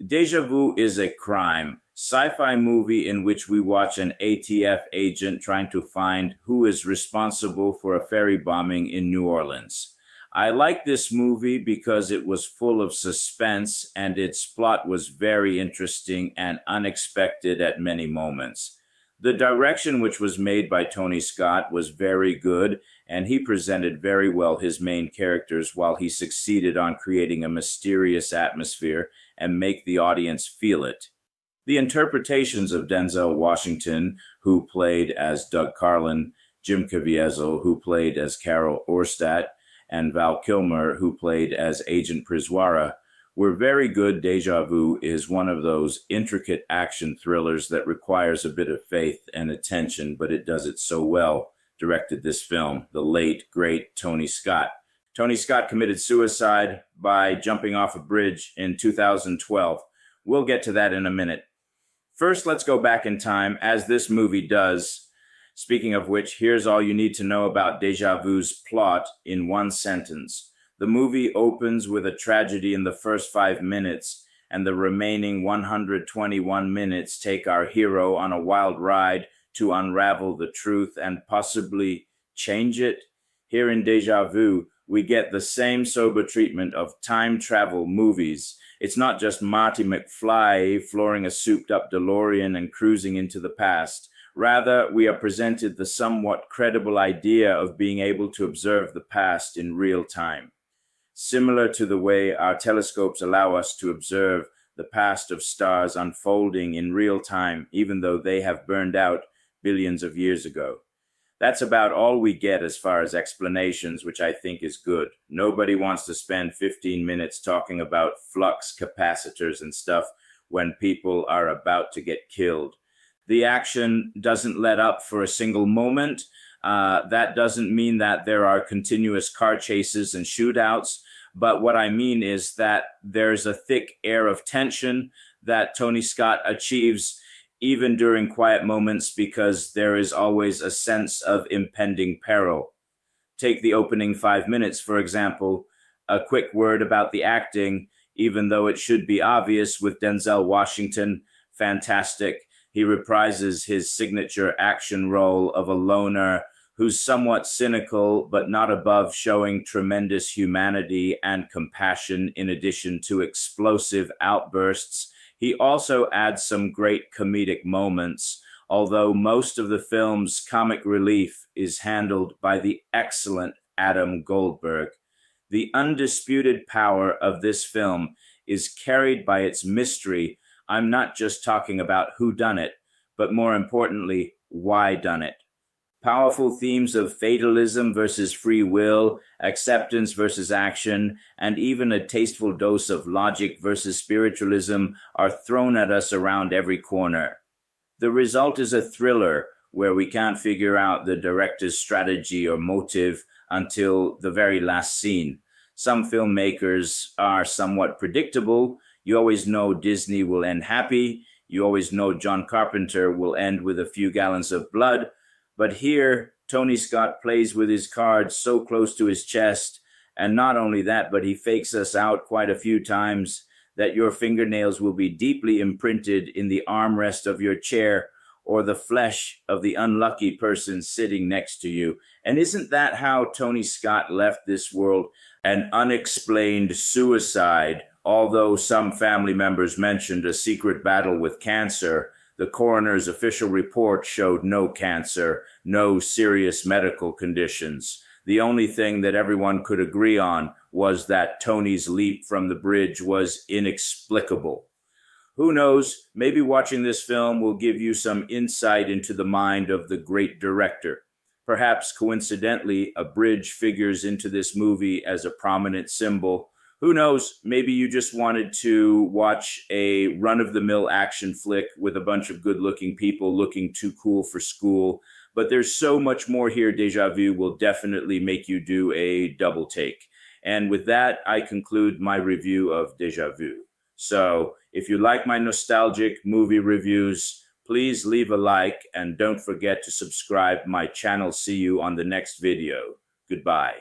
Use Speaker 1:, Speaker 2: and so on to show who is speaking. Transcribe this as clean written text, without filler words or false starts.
Speaker 1: Deja Vu is a crime sci-fi movie in which we watch an ATF agent trying to find who is responsible for a ferry bombing in New Orleans. I like this movie because it was full of suspense and its plot was very interesting and unexpected at many moments. The direction, which was made by Tony Scott, was very good, and he presented very well his main characters while he succeeded on creating a mysterious atmosphere and make the audience feel it. The interpretations of Denzel Washington, who played as Doug Carlin, Jim Caviezel, who played as Carol Orstadt, and Val Kilmer, who played as Agent Priswara, were very good. Deja Vu is one of those intricate action thrillers that requires a bit of faith and attention, but it does it so well. Directed this film, the late, great Tony Scott. Tony Scott committed suicide by jumping off a bridge in 2012. We'll get to that in a minute. First, let's go back in time, as this movie does. Speaking of which, here's all you need to know about Deja Vu's plot in one sentence. The movie opens with a tragedy in the first 5 minutes, and the remaining 121 minutes take our hero on a wild ride to unravel the truth and possibly change it. Here in Deja Vu, we get the same sober treatment of time travel movies. It's not just Marty McFly flooring a souped-up DeLorean and cruising into the past. Rather, we are presented the somewhat credible idea of being able to observe the past in real time. Similar to the way our telescopes allow us to observe the past of stars unfolding in real time, even though they have burned out billions of years ago. That's about all we get as far as explanations, which I think is good. Nobody wants to spend 15 minutes talking about flux capacitors and stuff when people are about to get killed. The action doesn't let up for a single moment. That doesn't mean that there are continuous car chases and shootouts, but what I mean is that there's a thick air of tension that Tony Scott achieves even during quiet moments, because there is always a sense of impending peril. Take the opening 5 minutes, for example. A quick word about the acting, even though it should be obvious, with Denzel Washington, fantastic. He reprises his signature action role of a loner who's somewhat cynical, but not above showing tremendous humanity and compassion in addition to explosive outbursts. He also adds some great comedic moments, although most of the film's comic relief is handled by the excellent Adam Goldberg. The undisputed power of this film is carried by its mystery. I'm not just talking about who done it, but more importantly, why done it. Powerful themes of fatalism versus free will, acceptance versus action, and even a tasteful dose of logic versus spiritualism are thrown at us around every corner. The result is a thriller where we can't figure out the director's strategy or motive until the very last scene. Some filmmakers are somewhat predictable. You always know Disney will end happy. You always know John Carpenter will end with a few gallons of blood. But here, Tony Scott plays with his cards so close to his chest, and not only that, but he fakes us out quite a few times that your fingernails will be deeply imprinted in the armrest of your chair or the flesh of the unlucky person sitting next to you. And isn't that how Tony Scott left this world? An unexplained suicide. Although some family members mentioned a secret battle with cancer, the coroner's official report showed no cancer, no serious medical conditions. The only thing that everyone could agree on was that Tony's leap from the bridge was inexplicable. Who knows, maybe watching this film will give you some insight into the mind of the great director. Perhaps coincidentally, a bridge figures into this movie as a prominent symbol. Who knows, maybe you just wanted to watch a run-of-the-mill action flick with a bunch of good-looking people looking too cool for school. But there's so much more here. Deja Vu will definitely make you do a double take. And with that, I conclude my review of Deja Vu. So if you like my nostalgic movie reviews, please leave a like and don't forget to subscribe my channel. See you on the next video. Goodbye.